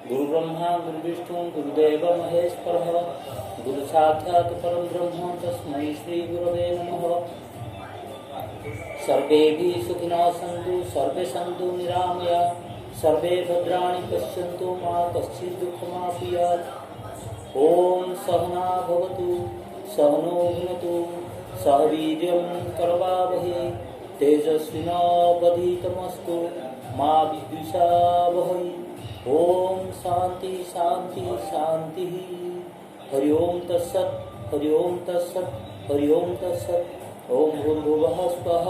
गुरु ब्रह्मा गुरु विष्णु गुरुदेव महेश्वरः गुरु साक्षात् परं ब्रह्म तस्मै श्री गुरवे नमः। सर्वेभिः सुखिनः सन्तु सर्वे सन्तु निरामया सर्वे भद्राणि पश्यन्तु मा कश्चित् दुःखमाप्नुयात्। ॐ सहना भवतु सहनो भुनक्तु सह वीर्यं करवावहै तेजस्विनावधीतमस्तु मा विद्विषावहै। ओम शांति शांति शांति। हरि ओम तत्सत् हरि ओम तत्सत् हरि ओम तत्सत्। ओम भूर्भुवः स्वः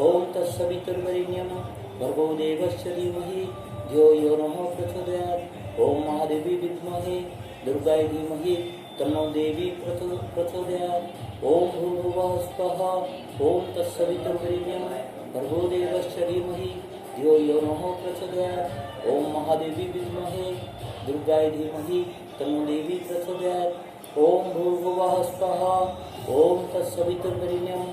ओम तत्सवितुर्वरेण्यं भर्गो देवस्य धीमहि धियो यो नः प्रचोदयात्। ओम महादेवी विद्महे दुर्गायै धीमहि तन्नो देवी प्रचोदयात्। ओम भूर्भुवः स्वः ओम तत्सवितुर्वरेण्यं भर्गो देवस्य धीमहि धियो यो नः प्रचोदयात्। ओम महादेवी विद्महे दुर्गायै धीमहि तन्नो देवी प्रचोदयात्। ओम भूर्भुवः स्वः ओम तत्सवितुर्वरेण्यं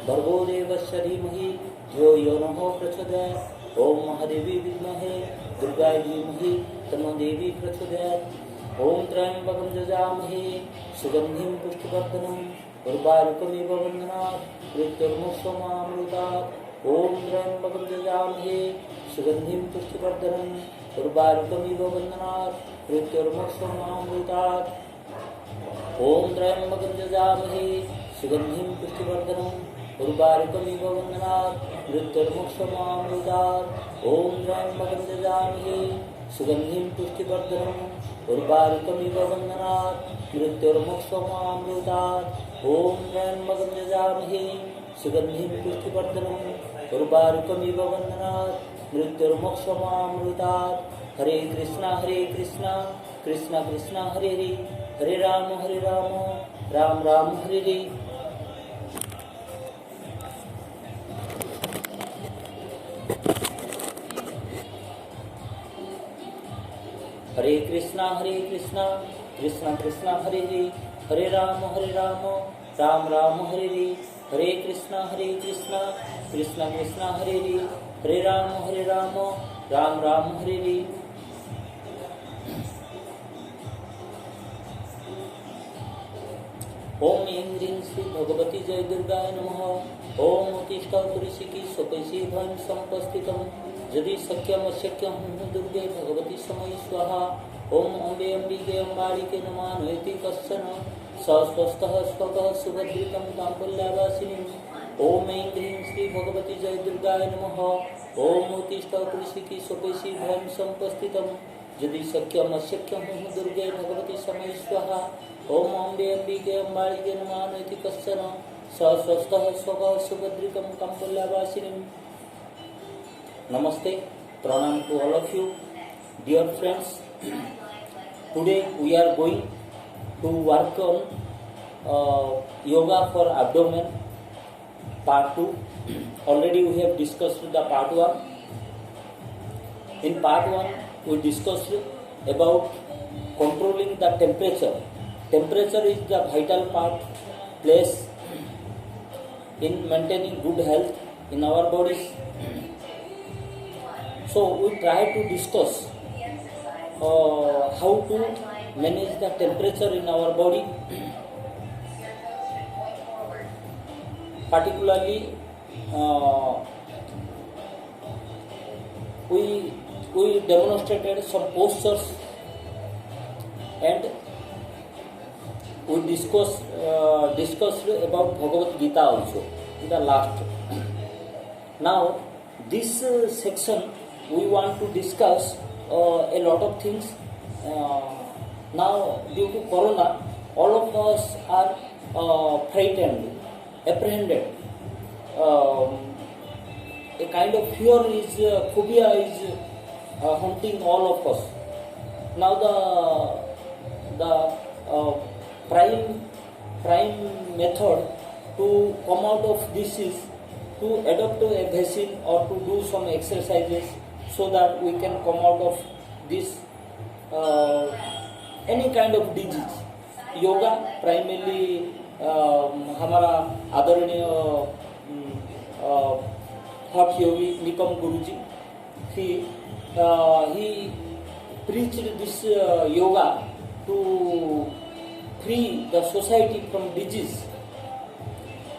भर्गो देवस्य धीमहि धियो यो नः प्रचोदयात्। ओम महादेवी विद्महे दुर्गायै धीमहि तन्नो देवी प्रचोदयात्। ओम त्र्यंबकं यजामहे सुगन्धिं पुष्टिवर्धनम् उर्वारुकमिव बन्धनात् मृत्युर्मुक्षमामृतात्। ओम त्र्यंबकं यजामहे सुगन्धिं पुष्टिवर्धनम् उर्वारुकमिव बन्धनात् मृत्युर्मुक्षमामृतात्। ओम त्र्यंबकं यजामहे सुगन्धिं पुष्टिवर्धनम् उर्वारुकमिव बन्धनात् मृत्युर्मुक्षमामृतात्। ओम त्र्यंबकं यजामहे सुगन्धिं पुष्टिवर्धनम् उर्वारुकमिव बन्धनात् मृत्युर्मुक्षमामृतात्। ओम त्र्यंबकं यजामहे सुगन्धिं पुष्टिवर्धनम् उर्वारुकमिव बन्धनात् मृत्युर्मुक्षमामृतात्। हरे कृष्णा कृष्णा कृष्णा हरे हरे हरे राम राम राम हरे हरे। हरे कृष्णा कृष्णा कृष्णा हरे हरे हरे राम राम हरे हरे। हरे कृष्णा कृष्णा कृष्णा हरे हरे हरे राम राम हरे हरे। ओम ऐं ह्रीं श्री भगवती जय दुर्गाय नमः। ओम उत्तिष्ठ तुलसीकी स्वकैशी भयं समुपस्थितम् यदि शक्यम अशक्यं दुर्गे भगवती समय स्वाहा। ओम अम्बे अम्बिके अम्बालिके नमः नयति कश्चन सस्वस्थः स्वकः सुभद्रितं ताम्बूल्यावासिनीम्। ओम ऐं ह्रीं श्री भगवती जय दुर्गाय नमः। ओम उत्तिष्ठ तुलसीकी स्वकैशी भयं समुपस्थितम् यदि शक्यम अशक्यं दुर्गे भगवती समय स्वाहा। ओम अम्बे अम्बिके अम्बालिके नमः नयति कश्चन सस्वस्थः स्वकः सुभद्रितं ताम्बूल्यावासिनीम्। Namaste, pranam to all of you, dear friends. Today we are going to work on yoga for abdomen, part 2. Already we have discussed the part 1. In part 1 we discussed about controlling the temperature. Temperature is the vital place in maintaining good health in our bodies. So we try to discuss how to manage the temperature in our body. Particularly, we demonstrated some postures and we discussed about Bhagavad Gita also in the last. Now this section we want to discuss a lot of things. Now due to corona all of us are frightened, apprehended. A kind of fear is phobia is haunting all of us. Now the prime method to come out of this is to adopt a vaccine or to do some exercises so that we can come out of this any kind of disease. Yoga primarily हमारा आदरणीय हठ योगी निकम गुरुजी he preached this yoga to free the society from disease.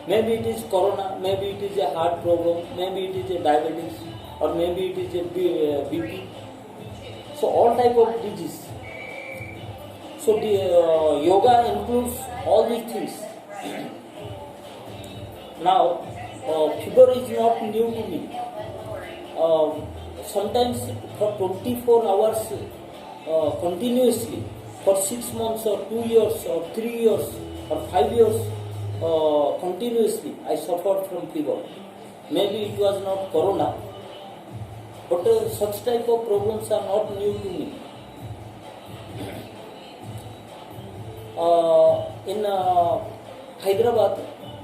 Maybe it is corona, maybe it is a heart problem, maybe it is a diabetes, or maybe it is a BP. So all type of disease. So the yoga includes all these things. Now, fever is not new to me. Sometimes for 24 hours continuously, for 6 months or 2 years or 3 years or 5 years continuously, I suffered from fever. Maybe it was not corona, but such type of problems are not new to me. In Hyderabad,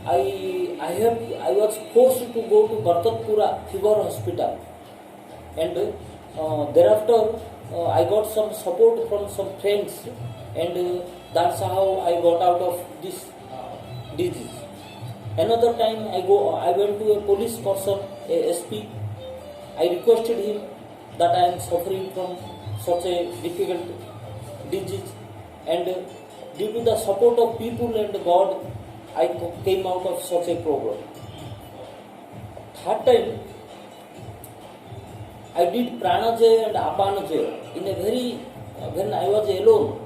I was forced to go to Bartatpura Fever Hospital, and thereafter I got some support from some friends, and that's how I got out of this disease. Another time I went to a police person, a SP. I requested him that I am suffering from such a difficult disease, and due to the support of people and God, I came out of such a problem. Third time, I did Pranajaya and Apanajaya in a very, when I was alone,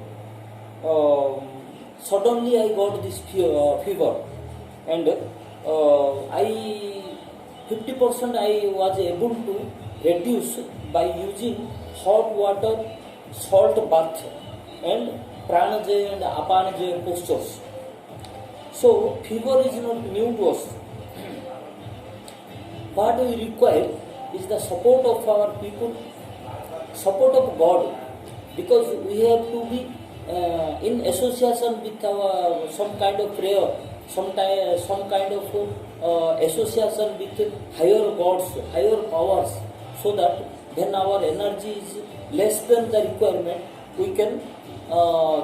suddenly I got this fever, and 50% I was able to reduce by using hot water, salt bath, and Pranajaya and Apanajaya postures. So fever is not new to us. What we require is the support of our people, support of God, because we have to be in association with our some kind of prayer, some kind of association with higher gods, higher powers, so that when our energy is less than the requirement, we can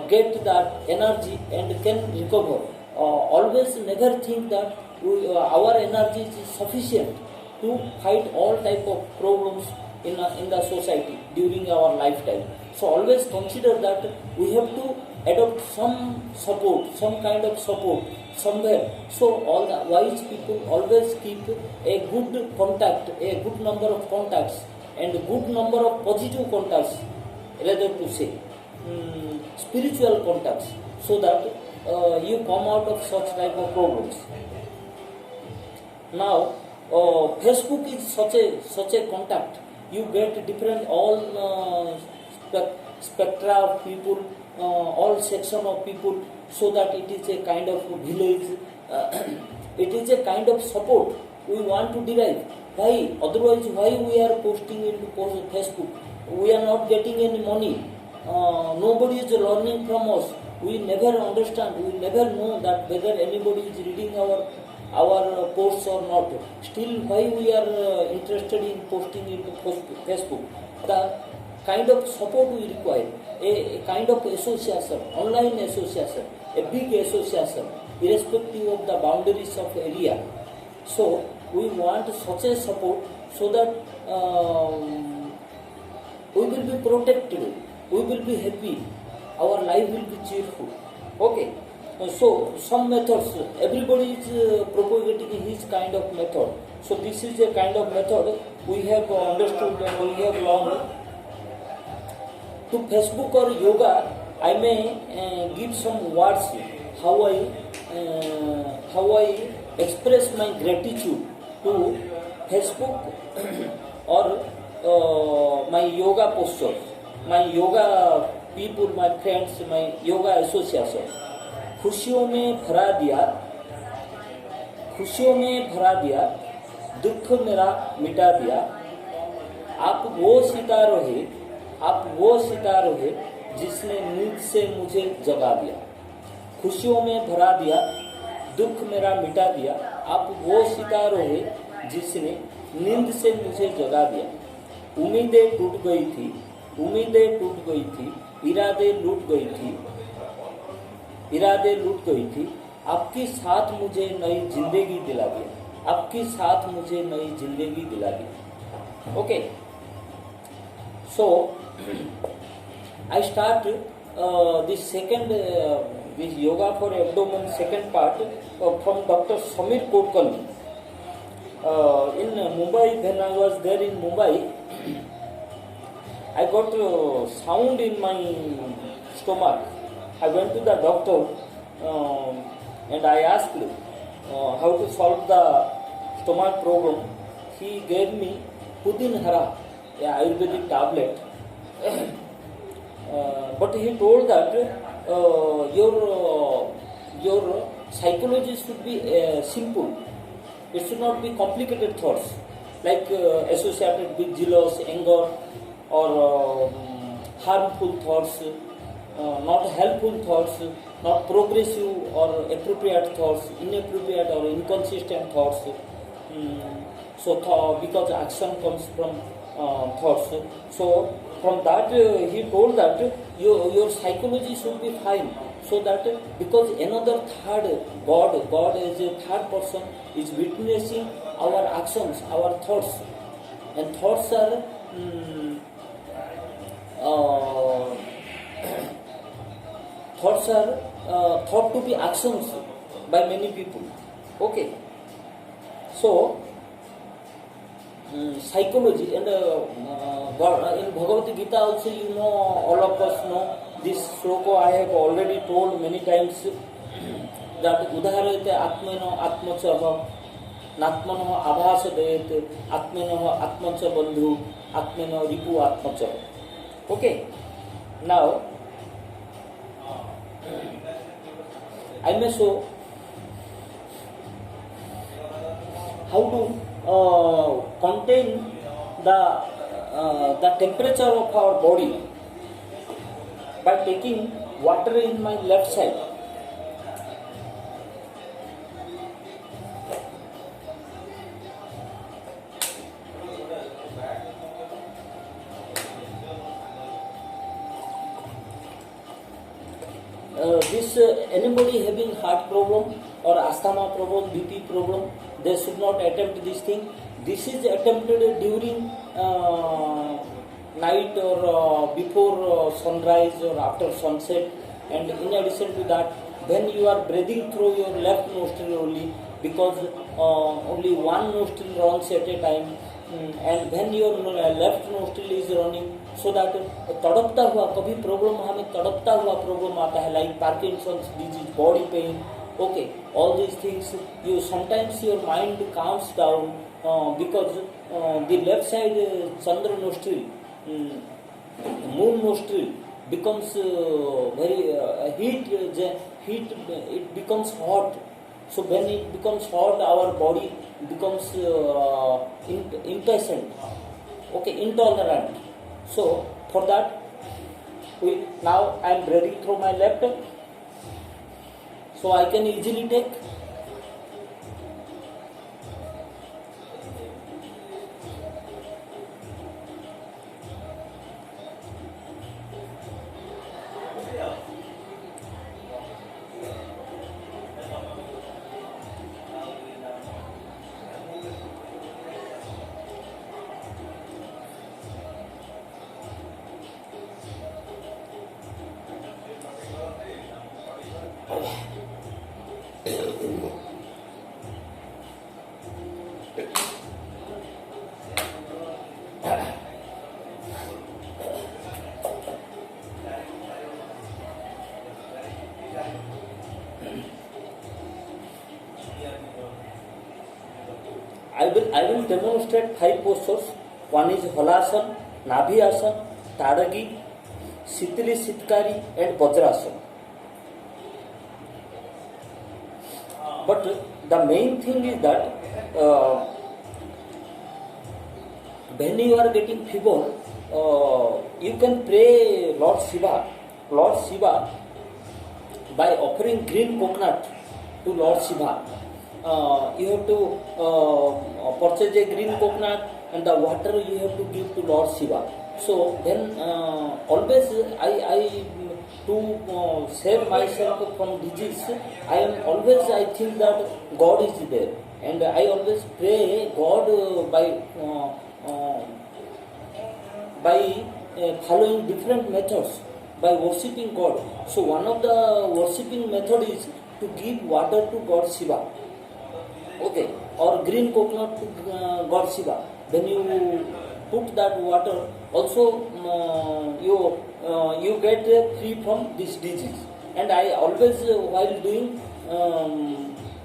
get that energy and can recover. Always never think that our energy is sufficient to fight all type of problems in the society during our lifetime. So always consider that we have to adopt some support, some kind of support somewhere. So all the wise people always keep a good contact, a good number of contacts, and a good number of positive contacts, rather to say spiritual contacts, so that you come out of such type of problems. Now, Facebook is such a contact. You get different all spectra of people, all section of people, so that it is a kind of village. It is a kind of support we want to derive. Why? Otherwise, why we are posting into Facebook? We are not getting any money. Nobody is learning from us. We never understand. We never know that whether anybody is reading our posts or not. Still, why we are interested in posting into Facebook? The kind of support we require, a kind of association, online association, a big association, irrespective of the boundaries of area. So we want such a support so that we will be protected, we will be happy, our life will be cheerful. Okay. So some methods, everybody is propagating his kind of method. So this is a kind of method we have understood and we have learned. To Facebook or yoga, I may give some words how I express my gratitude to Facebook or my yoga postures, my yoga people, my friends, my yoga association. खुशियों में भरा दिया दुख मेरा मिटा दिया। आप वो सितारों है, आप वो सितारों है जिसने नींद से मुझे जगा दिया, खुशियों में भरा दिया, दुख मेरा मिटा दिया। आप वो सितारों है जिसने नींद से मुझे जगा दिया। उम्मीदें टूट गई थी, उम्मीदें टूट गई थी, इरादे लूट गई थी, इरादे लूट गई थी। आपके साथ मुझे नई जिंदगी दिला दिया, आपके साथ मुझे नई जिंदगी दिला दिया। Okay, so I start this second this yoga for abdomen second part from Dr. Samir Kodkalni. In Mumbai, when I was there in Mumbai, I got sound in my stomach. I went to the doctor and I asked how to solve the stomach problem. He gave me Pudin Hara, a Ayurvedic tablet. But he told that your psychology should be simple. It should not be complicated thoughts like associated with jealous, anger, or harmful thoughts, not helpful thoughts, not progressive or appropriate thoughts, inappropriate or inconsistent thoughts. Because action comes from thoughts. So from that he told that your psychology should be fine, so that because another third God as a third person is witnessing our actions, our thoughts, and thoughts are thoughts are thought to be actions by many people. Okay, so psychology and in Bhagavad Gita also, you know, all of us know this sloka. I have already told many times that udaharate atmeno atmachaha natmano abhasa deyet atmeno atmacha bandhu atmeno ripu atmacha. Okay, now I may show how to contain the temperature of our body by taking water in my left side. Anybody having heart problem or asthma problem, BP problem, they should not attempt this thing. This is attempted during night or before sunrise or after sunset. And in addition to that, when you are breathing through your left nostril only, because only one nostril runs at a time, and when your left nostril is running, so that तड़पता हुआ कभी problem, हमें तड़पता हुआ problem आता है, like Parkinson's disease, body pain. Okay, all these things, you sometimes your mind calms down because the left side Chandra nostril, moon nostril becomes very heat, it becomes hot. So when it becomes hot, our body becomes impatient, okay, intolerant. So for that, now I am breathing through my left, so I can easily take. I will demonstrate 5 postures. One is Halasana, Nabhi Asana, Tadagi, Sitili Sitkari and Vajrasana. But the main thing is that when you are getting fever, you can pray Lord Shiva. Lord Shiva by offering green coconut to Lord Shiva. You have to purchase a green coconut and the water you have to give to Lord Shiva. So then always I to save myself from disease, I think that God is there, and I always pray God by following different methods, by worshipping God. So one of the worshipping method is to give water to God Shiva, okay, or green coconut to God Shiva. Then you put that water, also you get free from this disease. And I always while doing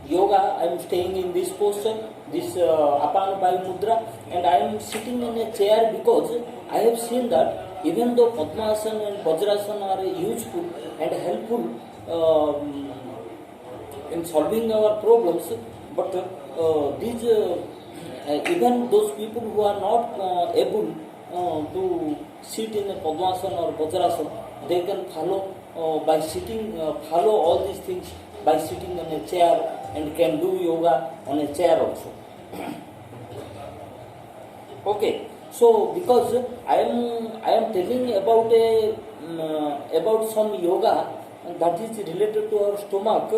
yoga, I am staying in this posture, this Apana Vayu Mudra, and I am sitting in a chair because I have seen that even though Padmasana and Vajrasana are useful and helpful in solving our problems, but these even those people who are not able to sit in a Padmasana or Vajrasana, they can follow by sitting, follow all these things by sitting on a chair, and can do yoga on a chair also. Okay, so because I am telling about some yoga that is related to our stomach.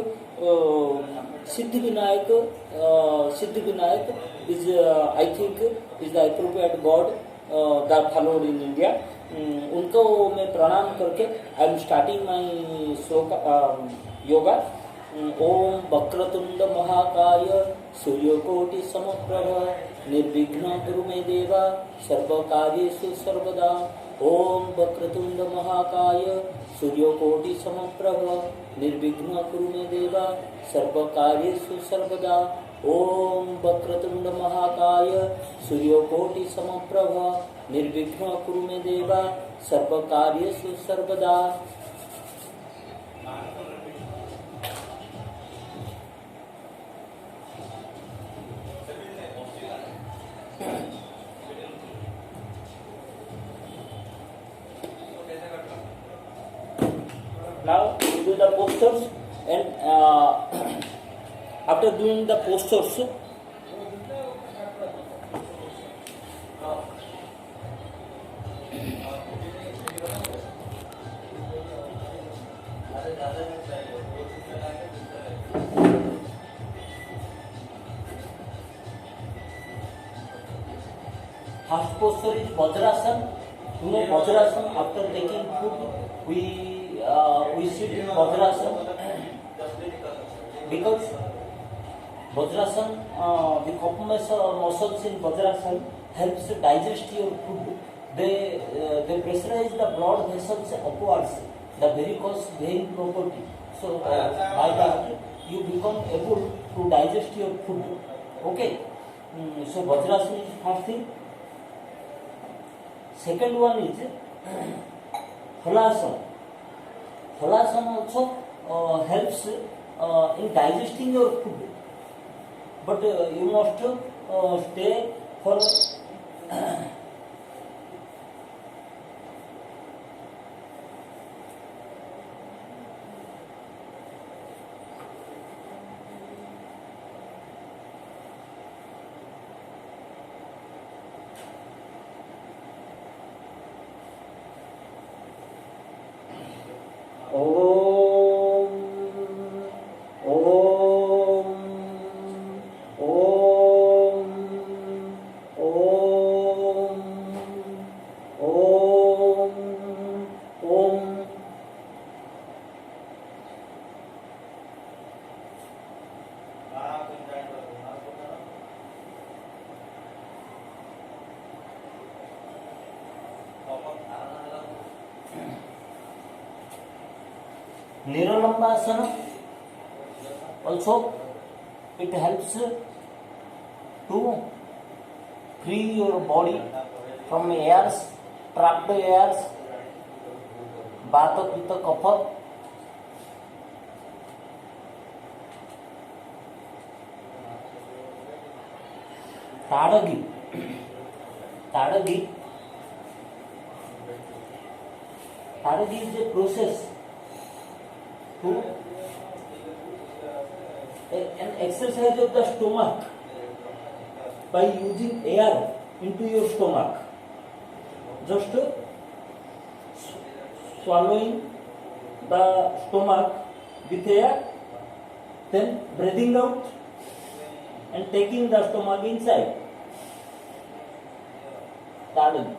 Siddhivinayak is I think is the appropriate god that followed in India. उनको मैं प्रणाम करके I am starting my yoga. ओम वक्रतुंड महाकाय सूर्यकोटि समप्रभ निर्विघ्न कुरु मे देवा सर्वकार्येषु सर्वदा. ओम वक्रतुंड महाकाय सूर्यकोटि समप्रभ निर्विघ्न कुरु मे देवा सर्वकार्येषु सर्वदा. ओम वक्रतुंड महाकाय सूर्यकोटि समप्रभ निर्विघ्न कुरु मे देवा सर्वकार्येषु सर्वदा. Now we do the postures, and after doing the postures, first posture is Vajrasana. You know Vajrasana, after taking food, we sit in Vajrasana because Vajrasana, the cup muscles in Vajrasana helps to digest your food. They pressurize the blood vessels upwards, the varicose vein property. So by that you become able to digest your food. Okay, so Vajrasana is first thing. Second one is Halasana. Halasana also helps in digesting your food, but you must stay for Niralambasana. Also, it helps to free your body from airs, trapped airs, Vata, Pitta, Kapha. Tadagi. Tadagi is a process to an exercise of the stomach by using air into your stomach. Just swallowing the stomach with air, then breathing out and taking the stomach inside. Tadagi.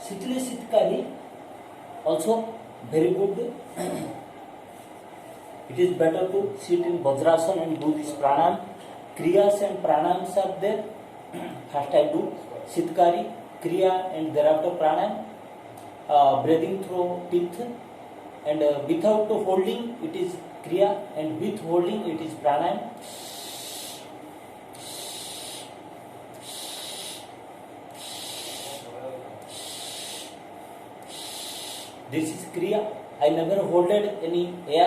Shitli Sitkari also very good. It is better to sit in Vajrasana and do this pranayam. Kriyas and pranayams are there. First I do Sitkari, Kriya and thereafter pranayam. Breathing through teeth and without holding it is Kriya and with holding it is pranayam. This is Kriya. I never holded any air.